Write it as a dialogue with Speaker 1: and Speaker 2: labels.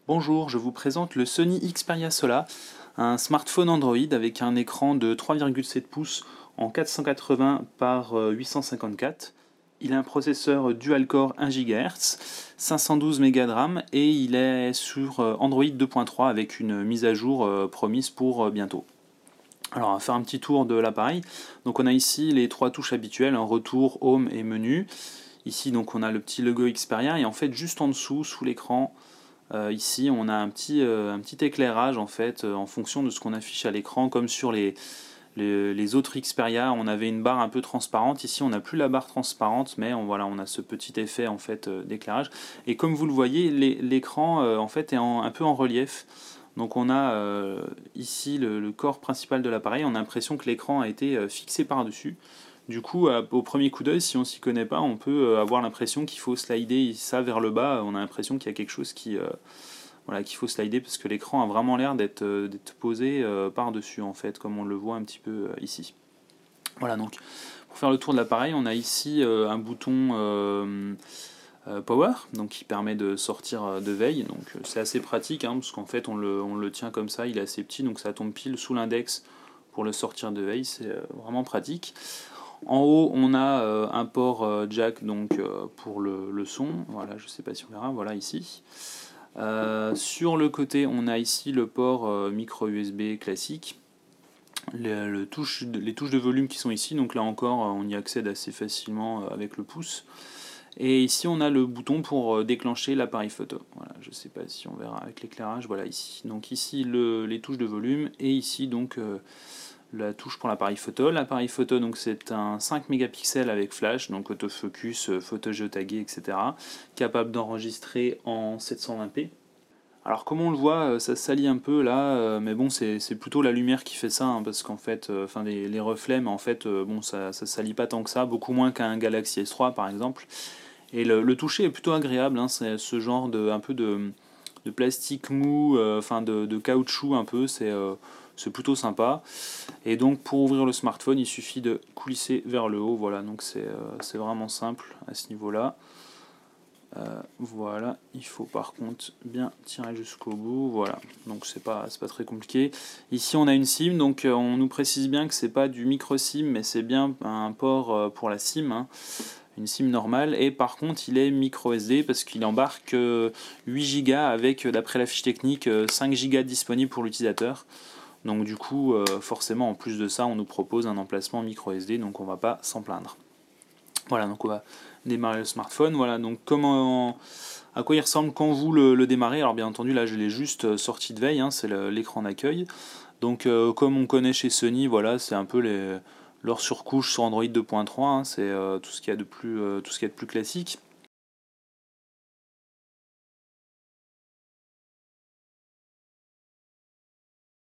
Speaker 1: Bonjour, je vous présente le Sony Xperia Sola, un smartphone Android avec un écran de 3,7 pouces en 480 par 854. Il a un processeur dual-core 1 GHz, 512 Mb de RAM et il est sur Android 2.3 avec une mise à jour promise pour bientôt. Alors on va faire un petit tour de l'appareil. Donc on a ici les trois touches habituelles, retour, home et menu. Ici donc on a le petit logo Xperia et en fait juste en dessous, sous l'écran, ici on a un petit éclairage en fait en fonction de ce qu'on affiche à l'écran, comme sur les autres Xperia on avait une barre un peu transparente. Ici on n'a plus la barre transparente, mais voilà, on a ce petit effet en fait d'éclairage, et comme vous le voyez l'écran en fait est un peu en relief. Donc on a ici le corps principal de l'appareil, on a l'impression que l'écran a été fixé par dessus. Du coup, au premier coup d'œil, si on s'y connaît pas, on peut avoir l'impression qu'il faut slider ça vers le bas. On a l'impression qu'il y a quelque chose voilà, qu'il faut slider, parce que l'écran a vraiment l'air d'être posé par-dessus, en fait, comme on le voit un petit peu ici. Voilà, donc pour faire le tour de l'appareil, on a ici un bouton Power, donc qui permet de sortir de veille. Donc c'est assez pratique, parce qu'en fait on le tient comme ça, il est assez petit, donc ça tombe pile sous l'index pour le sortir de veille. C'est vraiment pratique. En haut, on a un port jack, donc pour le son. Voilà, je sais pas si on verra. Voilà ici. Sur le côté, on a ici le port micro USB classique. Les touches de volume qui sont ici. Donc là encore, on y accède assez facilement avec le pouce. Et ici, on a le bouton pour déclencher l'appareil photo. Voilà, je sais pas si on verra avec l'éclairage. Voilà ici. Donc ici, les touches de volume, et ici donc la touche pour l'appareil photo. L'appareil photo, donc c'est un 5 mégapixels avec flash, donc autofocus, photo géotaguée, etc. Capable d'enregistrer en 720p. Alors comme on le voit, ça salit un peu là, mais bon, c'est plutôt la lumière qui fait ça, parce qu'en fait, enfin les reflets, mais en fait, bon, ça salit pas tant que ça, beaucoup moins qu'un Galaxy S3 par exemple. Et le toucher est plutôt agréable, c'est ce genre un peu de plastique mou, enfin de caoutchouc un peu, c'est plutôt sympa. Et donc pour ouvrir le smartphone, il suffit de coulisser vers le haut. Voilà, donc c'est vraiment simple à ce niveau-là. Voilà, il faut par contre bien tirer jusqu'au bout. Voilà, donc c'est pas très compliqué. Ici on a une SIM, donc on nous précise bien que c'est pas du micro SIM, mais c'est bien un port pour la SIM, une SIM normale. Et par contre il est micro SD parce qu'il embarque 8 Go avec, d'après la fiche technique, 5 Go disponibles pour l'utilisateur. Donc du coup, forcément, en plus de ça, on nous propose un emplacement micro SD, donc on va pas s'en plaindre. Voilà, donc on va démarrer le smartphone. Voilà, donc à quoi il ressemble quand vous le démarrez. Alors bien entendu, là je l'ai juste sorti de veille, c'est l'écran d'accueil. Donc comme on connaît chez Sony, voilà, c'est un peu leur surcouche sur Android 2.3, c'est tout ce qu'il y a de plus classique.